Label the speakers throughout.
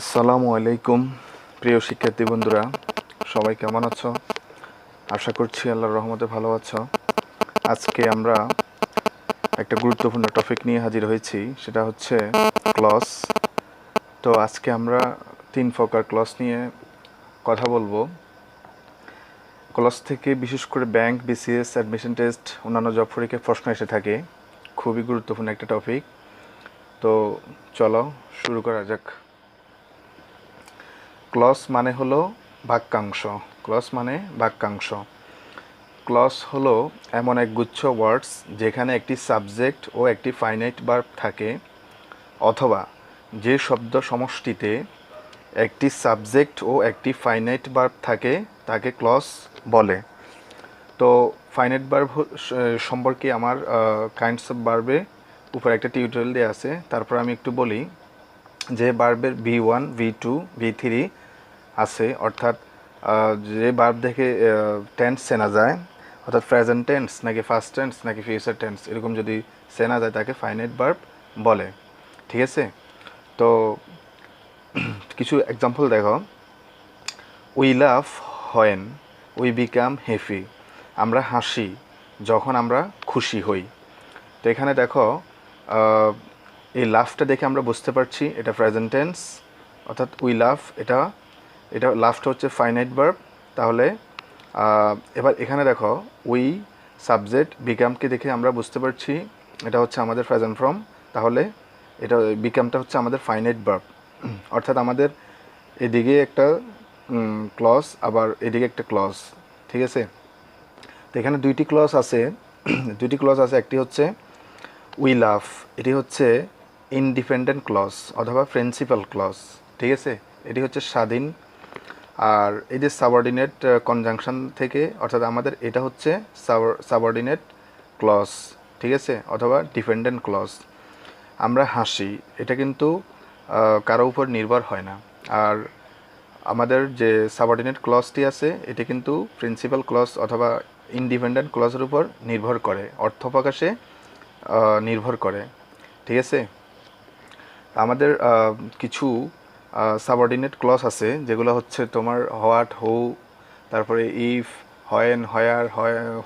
Speaker 1: আসসালামু আলাইকুম প্রিয় শিক্ষার্থী বন্ধুরা, সবাই কেমন আছো? আশা করছি আল্লাহর রহমতে ভালো আছো। আজকে আমরা একটা গুরুত্বপূর্ণ টপিক নিয়ে হাজির হয়েছি, সেটা হচ্ছে ক্লজ। তো আজকে আমরা 3 প্রকার ক্লজ নিয়ে কথা বলবো। ক্লজ থেকে বিশেষ করে ব্যাংক, বিসিএস, অ্যাডমিশন টেস্ট, অন্যান্য জব পরীক্ষায় প্রশ্ন এসে থাকে। খুবই গুরুত্বপূর্ণ একটা টপিক। তো চলো শুরু করা যাক। ক্লজ মানে হলো বাক্যাংশ। ক্লজ মানে বাক্যাংশ। ক্লজ হলো এমন এক গুচ্ছ ওয়ার্ডস যেখানে একটি সাবজেক্ট ও একটি ফাইনাইট ভার্ব থাকে, অথবা যে শব্দ সমষ্টিতে একটি সাবজেক্ট ও একটি ফাইনাইট ভার্ব থাকে তাকে ক্লজ বলে। তো ফাইনাইট ভার্ব সম্পর্কে আমার কাইন্ডস অফ ভার্বে উপরে একটা টিউটোরিয়াল দেওয়া আছে। তারপর আমি একটু বলি যে ভার্বের V1, V2, V3 আছে, অর্থাৎ যে ভার্ব দেখে টেন্স চেনা যায়, অর্থাৎ প্রেজেন্ট টেন্স নাকি ফার্স্ট টেন্স নাকি ফিউচার টেন্স, এরকম যদি চেনা যায় তাকে ফাইনাইট ভার্ব বলে। ঠিক আছে? তো কিছু এক্সাম্পল দেখো। We love when we become happy. আমরা হাসি যখন আমরা খুশি হই। তো এখানে দেখো, এই লাভটা দেখে আমরা বুঝতে পারছি এটা প্রেজেন্ট টেন্স, অর্থাৎ উই লাভ, এটা লাভটা হচ্ছে ফাইনাইট ভার্ব। তাহলে এবার এখানে দেখো, উই সাবজেক্ট, বিকামকে দেখে আমরা বুঝতে পারছি এটা হচ্ছে আমাদের প্রেজেন্ট ফর্ম। তাহলে এটা বিকামটা হচ্ছে আমাদের ফাইনাইট ভার্ব, অর্থাৎ আমাদের এদিকে একটা ক্লজ, আবার এদিকে একটা ক্লজ। ঠিক আছে? তো এখানে দুইটি ক্লজ আছে। একটি হচ্ছে উই লাভ, এটি হচ্ছে ইনডিপেন্ডেন্ট ক্লজ অথবা প্রিন্সিপাল ক্লজ। ঠিক আছে? এটি হচ্ছে স্বাধীন। আর এই যে সাবঅর্ডিনেট কনজাংশন থেকে, অর্থাৎ আমাদের এটা হচ্ছে সাবঅর্ডিনেট ক্লজ। ঠিক আছে? অথবা ডিপেন্ডেন্ট ক্লজ। আমরা হাসি, এটা কিন্তু কারো উপর নির্ভর হয় না। আর আমাদের যে সাবঅর্ডিনেট ক্লজটি আছে এটি কিন্তু প্রিন্সিপাল ক্লজ অথবা ইনডিপেন্ডেন্ট ক্লজের উপর নির্ভর করে, অর্থ প্রকাশে নির্ভর করে। ঠিক আছে? আমাদের কিছু সাবঅর্ডিনেট ক্লজ আছে যেগুলো হচ্ছে তোমার হোয়াট, হু, তারপরে if, when, where,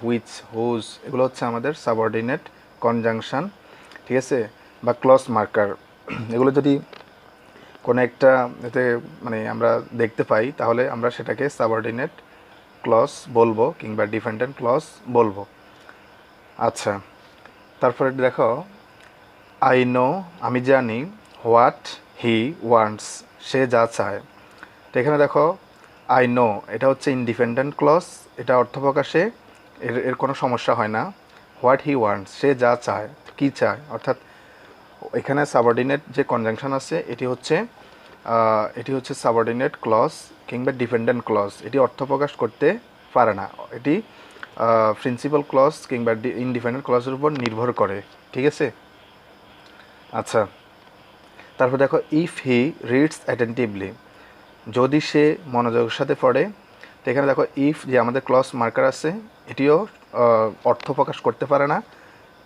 Speaker 1: which, whose, এগুলো হচ্ছে আমাদের সাবঅর্ডিনেট কনজাংশন। ঠিক আছে? বা ক্লজ মার্কার। এগুলো যদি কোনো একটা এতে মানে আমরা দেখতে পাই তাহলে আমরা সেটাকে সাবঅর্ডিনেট ক্লজ বলবো কিংবা ডিপেন্ডেন্ট ক্লজ বলবো। আচ্ছা, তারপরে দেখো, আই নো, আমি জানি, হোয়াট হি ওয়ান্টস, সে যা চায়। তো এখানে দেখো, আই নো এটা হচ্ছে ইনডিপেন্ডেন্ট ক্লজ, এটা অর্থ প্রকাশে এর কোনো সমস্যা হয় না। হোয়াট হি ওয়ান্টস, সে যা চায়, কী চায়, অর্থাৎ এখানে সাবঅর্ডিনেট যে কনজাংশন আছে এটি হচ্ছে সাবঅর্ডিনেট ক্লজ কিংবা ডিপেন্ডেন্ট ক্লজ। এটি অর্থ প্রকাশ করতে পারে না, এটি প্রিন্সিপাল ক্লজ কিংবা ইনডিপেন্ডেন্ট ক্লজের উপর নির্ভর করে। ঠিক আছে? আচ্ছা, তারপর দেখো, ইফ হি রিডস অ্যাটেন্টিভলি, যদি সে মনোযোগের সাথে পড়ে। তো এখানে দেখো, ইফ যে আমাদের ক্লজ মার্কার আছে এটিও অর্থ প্রকাশ করতে পারে না।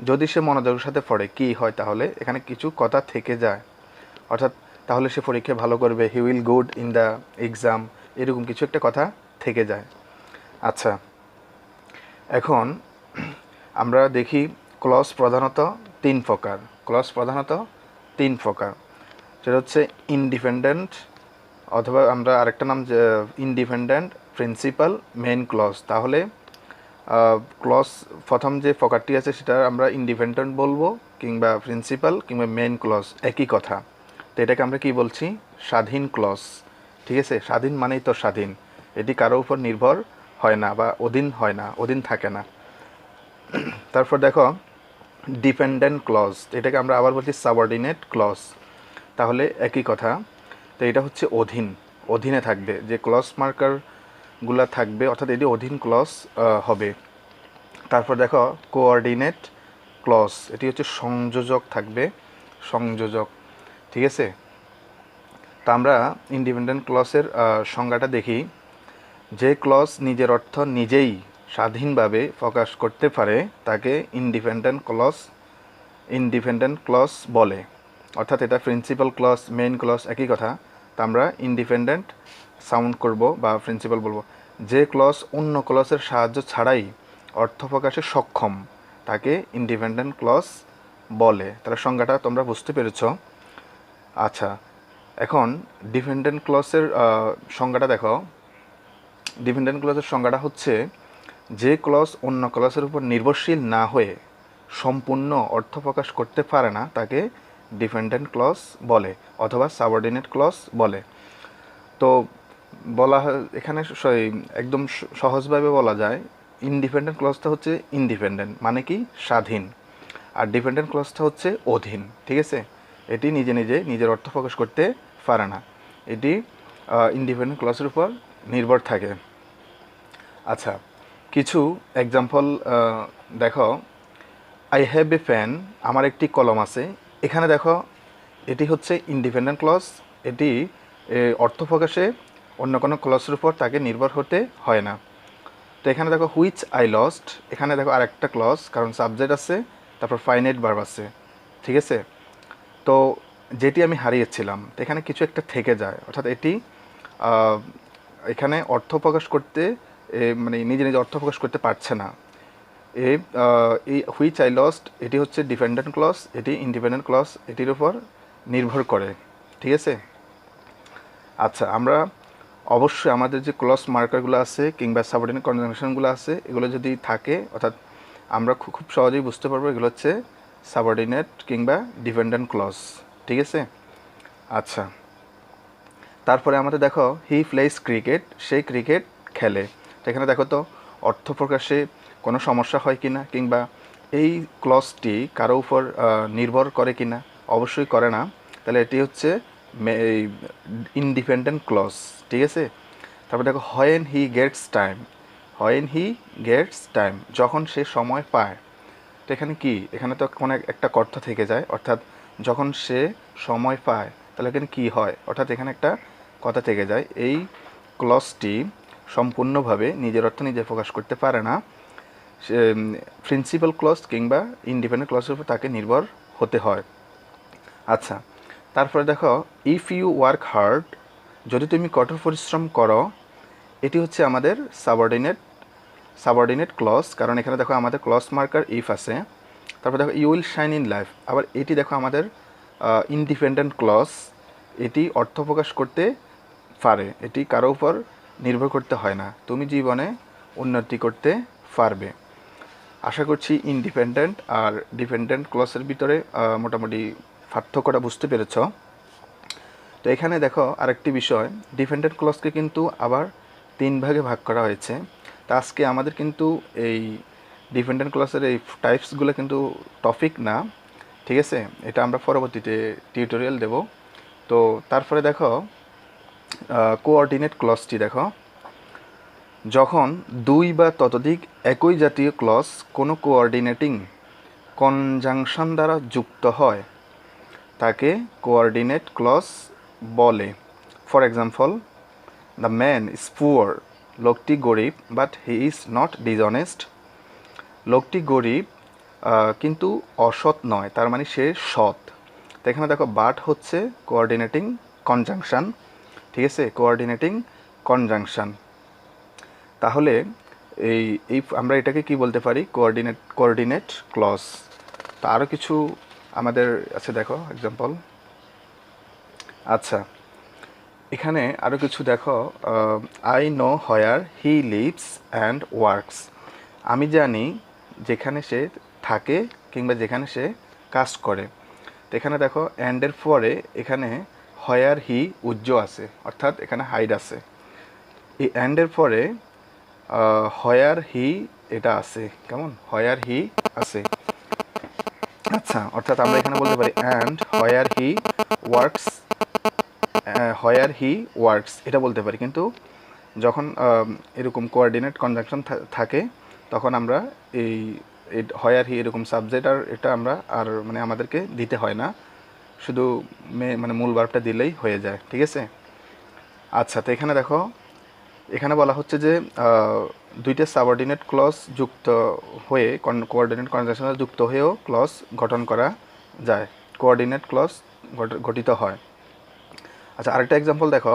Speaker 1: যদি সে মনোযোগের সাথে পড়ে কী হয়, তাহলে এখানে কিছু কথা থেকে যায়, অর্থাৎ তাহলে সে পরীক্ষায় ভালো করবে, he will good in the exam, এরকম কিছু একটা কথা থেকে যায়। আচ্ছা, এখন আমরা দেখি ক্লজ প্রধানত তিন প্রকার। সেটা হচ্ছে ইনডিপেন্ডেন্ট, অথবা আমরা আরেকটা নাম যে ইনডিপেন্ডেন্ট, প্রিন্সিপাল, মেইন ক্লজ। তাহলে ক্লজ প্রথম যে প্রকারটি আছে সেটা আমরা ইনডিপেন্ডেন্ট বলবো কিংবা প্রিন্সিপাল কিংবা মেইন ক্লজ, একই কথা। তো এটাকে আমরা কি বলছি? স্বাধীন ক্লজ। ঠিক আছে? স্বাধীন মানেই তো স্বাধীন, এটি কারো উপর নির্ভর হয় না বা অধীন থাকে না। তারপর দেখো, ডিপেন্ডেন্ট ক্লজ, এটাকে আমরা আবার বলছি সাবঅর্ডিনেট ক্লজ। তাহলে একই কথা। তো এটা হচ্ছে অধীনে থাকবে, যে ক্লজ মার্কারগুলো থাকবে, অর্থাৎ এটি অধীন ক্লজ হবে। তারপর দেখো, কোঅর্ডিনেট ক্লজ, এটি হচ্ছে সংযোজক থাকবে, সংযোজক। ঠিক আছে? তা আমরা ইন্ডিপেন্ডেন্ট ক্লজের সংজ্ঞাটা দেখি। যে ক্লজ নিজের অর্থ নিজেই স্বাধীনভাবে প্রকাশ করতে পারে তাকে ইন্ডিপেন্ডেন্ট ক্লজ বলে, অর্থাৎ এটা প্রিন্সিপাল ক্লজ, মেইন ক্লজ একই কথা। তা আমরা ইন্ডিপেন্ডেন্ট সাউন্ড করব বা প্রিন্সিপাল বলবো। যে ক্লজ অন্য ক্লজের সাহায্য ছাড়াই অর্থ প্রকাশে সক্ষম তাকে ইন্ডিপেন্ডেন্ট ক্লজ বলে। তাহলে সংজ্ঞাটা তোমরা বুঝতে পেরেছ। আচ্ছা, এখন ডিপেন্ডেন্ট ক্লজের সংজ্ঞাটা দেখো। ডিপেন্ডেন্ট ক্লজের সংজ্ঞাটা হচ্ছে যে ক্লজ অন্য ক্লজের উপর নির্ভরশীল না হয়ে সম্পূর্ণ অর্থ প্রকাশ করতে পারে না তাকে ডিপেন্ডেন্ট ক্লজ বলে অথবা সাবঅর্ডিনেট ক্লজ বলে। তো বলা হয় এখানে একদম সহজভাবে বলা যায় ইন্ডিপেন্ডেন্ট ক্লজটা হচ্ছে ইন্ডিপেন্ডেন্ট মানে কি স্বাধীন, আর ডিপেন্ডেন্ট ক্লজটা হচ্ছে অধীন। ঠিক আছে, এটি নিজে নিজে নিজের অর্থ প্রকাশ করতে পারে না, এটি ইন্ডিপেন্ডেন্ট ক্লজের উপর নির্ভর থাকে। আচ্ছা, কিছু এক্সাম্পল দেখো। আই হ্যাভ এ পেন, আমার একটি কলম আছে। এখানে দেখো এটি হচ্ছে ইন্ডিপেন্ডেন্ট ক্লজ, এটি অর্থ প্রকাশে অন্য কোনো ক্লজের উপর তাকে নির্ভর হতে হয় না। তো এখানে দেখো হুইচ আই লস্ট, এখানে দেখো আরেকটা ক্লজ, কারণ সাবজেক্ট আছে তারপর ফাইনাইট ভার্ব আছে। ঠিক আছে, তো যেটি আমি হারিয়েছিলাম, তো এখানে কিছু একটা থেকে যায়, অর্থাৎ এটি এখানে অর্থ প্রকাশ করতে মানে নিজে নিজে অর্থ প্রকাশ করতে পারছে না। এই হুইচ আই লস্ট এটি হচ্ছে ডিপেন্ডেন্ট ক্লজ, এটি ইন্ডিপেন্ডেন্ট ক্লজ, এটির উপর নির্ভর করে। ঠিক আছে। আচ্ছা, আমরা অবশ্যই আমাদের যে ক্লজ মার্কারগুলো আছে কিংবা সাবঅর্ডিনেট কনজাংশনগুলো আছে এগুলো যদি থাকে, অর্থাৎ আমরা খুব সহজেই বুঝতে পারবো এগুলো হচ্ছে সাবঅর্ডিনেট কিংবা ডিপেন্ডেন্ট ক্লজ। ঠিক আছে। আচ্ছা, তারপরে আমাদের দেখো he plays cricket, say cricket খেলে। তো এখানে দেখো তো অর্থ প্রকাশে কোনো সমস্যা হয় কি না, কিংবা এই ক্লজটি কারো উপর নির্ভর করে কি না, অবশ্যই করে না। তাহলে এটি হচ্ছে ইন্ডিপেন্ডেন্ট ক্লজ। ঠিক আছে। তারপর দেখো when he gets time, when he gets time, যখন সে সময় পায়। তো এখানে কি, এখানে তো কোনো একটা অর্থ থেকে যায়, অর্থাৎ যখন সে সময় পায়, তাহলে এখানে কী হয়, অর্থাৎ এখানে একটা কথা থেকে যায়। এই ক্লজটি সম্পূর্ণভাবে নিজের অর্থ নিজে প্রকাশ করতে পারে না, প্রিন্সিপাল ক্লজ কিংবা ইন্ডিপেন্ডেন্ট ক্লজের উপর তাকে নির্ভর হতে হয়। আচ্ছা, তারপরে দেখো ইফ ইউ ওয়ার্ক হার্ড, যদি তুমি কঠোর পরিশ্রম করো, এটি হচ্ছে আমাদের সাবঅর্ডিনেট ক্লজ, কারণ এখানে দেখো আমাদের ক্লজ মার্কার ইফ আছে। তারপর দেখো you will shine in life, আবার এটি দেখো আমাদের ইন্ডিপেন্ডেন্ট ক্লজ, এটি অর্থ প্রকাশ করতে পারে, এটি কারো উপর নির্ভর করতে হয় না, তুমি জীবনে উন্নতি করতে পারবে। আশা করছি ইন্ডিপেন্ডেন্ট আর ডিপেন্ডেন্ট ক্লজের ভিতরে মোটামুটি পার্থক্যটা বুঝতে পেরেছ। তো এখানে দেখো আরেকটি বিষয়, ডিপেন্ডেন্ট ক্লজকে কিন্তু আবার 3 ভাগে ভাগ করা হয়েছে। তা আজকে আমাদের কিন্তু এই ডিপেন্ডেন্ট ক্লজের এই টাইপসগুলো কিন্তু টপিক না। ঠিক আছে, এটা আমরা পরবর্তীতে টিউটোরিয়াল দেব। তো তারপরে দেখো কোঅর্ডিনেট ক্লজটি দেখো, যখন 2 বা ততোধিক একই জাতীয় ক্লজ কোনো কোঅর্ডিনেটিং কনজাংশন দ্বারা যুক্ত হয় তাকে কোঅর্ডিনেট ক্লজ বলে। For example, the man is poor, লোকটি গরিব, but he is not dishonest, লোকটি গরিব কিন্তু অসৎ নয়, তার মানে সে সৎ। তো এখানে দেখো বাট হচ্ছে কোঅর্ডিনেটিং কনজাংশন। ঠিক আছে, কোঅর্ডিনেটিং কনজাংশন। তাহলে এই আমরা এটাকে কি বলতে পারি, কোঅর্ডিনেট ক্লজ। তো আরও কিছু আমাদের আছে দেখো এক্সাম্পল। আচ্ছা, এখানে আরও কিছু দেখো, I know where he lives and works, আমি জানি যেখানে সে থাকে কিংবা যেখানে সে কাজ করে। তো এখানে দেখো অ্যান্ডের পরে এখানে হোয়ার হি উজ্জ আছে, অর্থাৎ এখানে হাইড আছে। এই অ্যান্ডের পরে হোয়ার হি এটা আছে, কেমন, হোয়ার হি আছে। আচ্ছা, অর্থাৎ আমরা এখানে বলতে পারি and where he works, where he works এটা বলতে পারি। কিন্তু যখন এরকম কোঅর্ডিনেট কনজাংশন থাকে তখন আমরা এই হোয়ার হি এরকম সাবজেক্ট আর এটা আমরা আর মানে আমাদেরকে দিতে হয় না, শুধু মানে মূল ভার্বটা দিলেই হয়ে যায়। ঠিক আছে। আচ্ছা, তো এখানে দেখো, এখানে বলা হচ্ছে যে দুইটা সাবঅর্ডিনেট ক্লজ যুক্ত হয়ে কোঅর্ডিনেট কনজাংশনে যুক্ত হয়েও ক্লজ গঠন করা যায়, কোঅর্ডিনেট ক্লজ গঠিত হয়। আচ্ছা, আরেকটা এক্সাম্পল দেখো,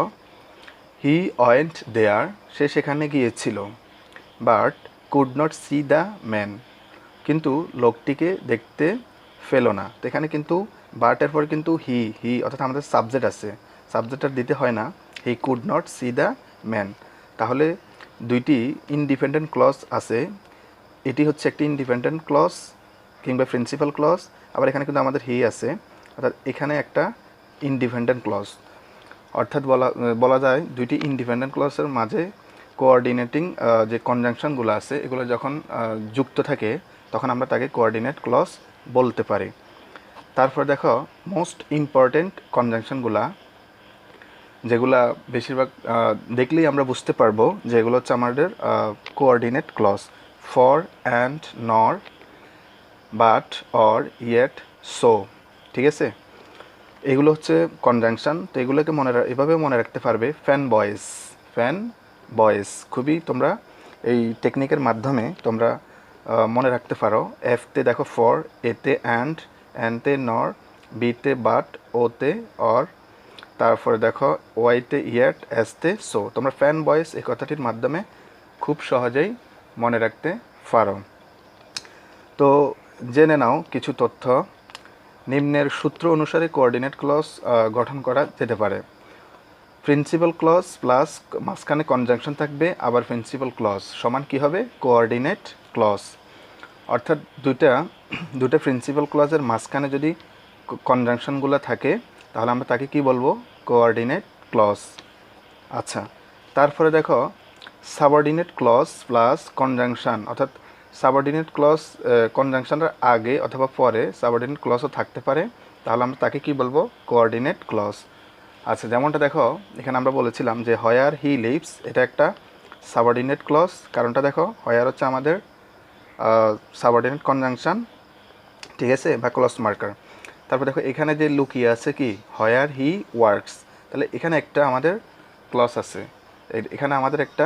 Speaker 1: হি ওয়েন্ট দেয়ার, সে সেখানে গিয়েছিল, but could not C the man, কিন্তু লোকটিকে দেখতে পেল না। তো এখানে কিন্তু বাটের পর কিন্তু হি অর্থাৎ আমাদের সাবজেক্ট আছে, সাবজেক্টটা দিতে হয় না, he could not C the man. তাহলে দুইটি ইন্ডিপেন্ডেন্ট ক্লজ আছে, এটি হচ্ছে একটি ইন্ডিপেন্ডেন্ট ক্লজ কিংবা প্রিন্সিপাল ক্লজ, আবার এখানে কিন্তু আমাদের হি আছে, অর্থাৎ এখানে একটা ইন্ডিপেন্ডেন্ট ক্লজ। অর্থাৎ বলা যায় দুইটি ইন্ডিপেন্ডেন্ট ক্লজের মাঝে কোঅর্ডিনেটিং যে কনজাংশনগুলো আছে এগুলো যখন যুক্ত থাকে তখন আমরা তাকে কোঅর্ডিনেট ক্লজ বলতে পারি। তারপর দেখো মোস্ট ইম্পর্টেন্ট কনজাংশনগুলা, যেগুলা বেশিরভাগ দেখলেই আমরা বুঝতে পারবো যে এগুলো হচ্ছে আমাদের কোঅর্ডিনেট ক্লজ। ফর, অ্যান্ড, নর, বাট, অর, ইয়েট, সো, ঠিক আছে, এগুলো হচ্ছে কনজাংশন। তো এগুলোকে এভাবে মনে রাখতে পারবে। ফ্যান বয়েস খুবই তোমরা এই টেকনিকের মাধ্যমে তোমরা মনে রাখতে পারো। এফতে দেখো ফর, এতে অ্যান্ড, এনতে নর, বিতে বাট, ওতে অর, তারপরে দেখো ওয়াইতে ইয়েট, এসতে সো। তোমরা ফ্যান বয়েস এই কথাটির মাধ্যমে খুব সহজেই মনে রাখতে পারো। তো জেনে নাও কিছু তথ্য। নিম্নের সূত্র অনুসারে কোঅর্ডিনেট ক্লজ গঠন করা যেতে পারে। প্রিন্সিপাল ক্লজ প্লাস মাঝখানে কনজাংশন থাকবে, আবার প্রিন্সিপাল ক্লজ সমান কী হবে? Coordinate clause. অর্থাৎ দুটো প্রিন্সিপাল ক্লজের মাঝখানে যদি কনজাংশনগুলো থাকে তাহলে আমরা তাকে কি বলবো? Coordinate clause. আচ্ছা, তারপরে দেখো সাবঅর্ডিনেট ক্লজ প্লাস কনজাংশন, অর্থাৎ সাবঅর্ডিনেট ক্লজ কনজাংশনের আগে অথবা পরে সাবঅর্ডিনেট ক্লজও থাকতে পারে, তাহলে আমরা তাকে কি বলবো? Coordinate clause. আচ্ছা, যেমনটা দেখো এখানে আমরা বলেছিলাম যে হোয়ার হি লিভস, এটা একটা সাবঅর্ডিনেট ক্লজ। কারণটা দেখো, হোয়ার হচ্ছে আমাদের সাবঅর্ডিনেট কনজাংশন, ঠিক আছে, বা ক্লজ মার্কার। তারপর দেখো এখানে যে লুকিয়ে আছে কি, হোয়ার হি ওয়ার্কস, তাহলে এখানে একটা আমাদের ক্লজ আছে, এখানে আমাদের একটা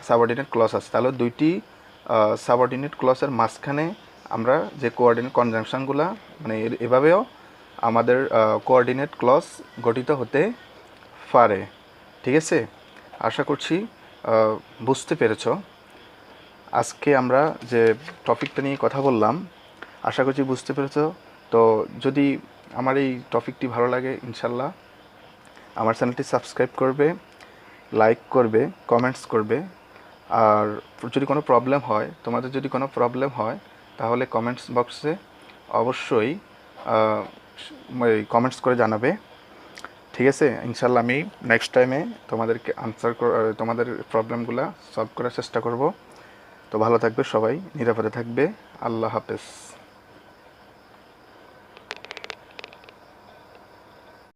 Speaker 1: সাবঅর্ডিনেট ক্লজ আছে। তাহলে দুইটি সাবঅর্ডিনেট ক্লজের মাঝখানে আমরা যে কোঅর্ডিনেট কনজাংশনগুলো মানে এভাবেও আমাদের কোঅর্ডিনেট ক্লজ গঠিত হতে পারে, ঠিক আছে। আশা করছি বুঝতে পেরেছ। আজকে আমরা যে টপিকটা নিয়ে কথা বললাম আশা করছি বুঝতে পেরেছ। তো যদি আমার এই টপিকটি ভালো লাগে ইনশাল্লাহ আমার চ্যানেলটি সাবস্ক্রাইব করবে, লাইক করবে, কমেন্টস করবে। আর যদি কোনো প্রবলেম হয়, তোমাদের যদি কোনো প্রবলেম হয় তাহলে কমেন্টস বক্সে অবশ্যই কমেন্টস করে জানাবে, ঠিক আছে। ইনশাল্লাহ আমি নেক্সট টাইমে তোমাদেরকে তোমাদের প্রবলেমগুলো সলভ করার চেষ্টা করব। তো ভালো থাকবে সবাই, নিরাপদে থাকবে। আল্লাহ হাফেজ।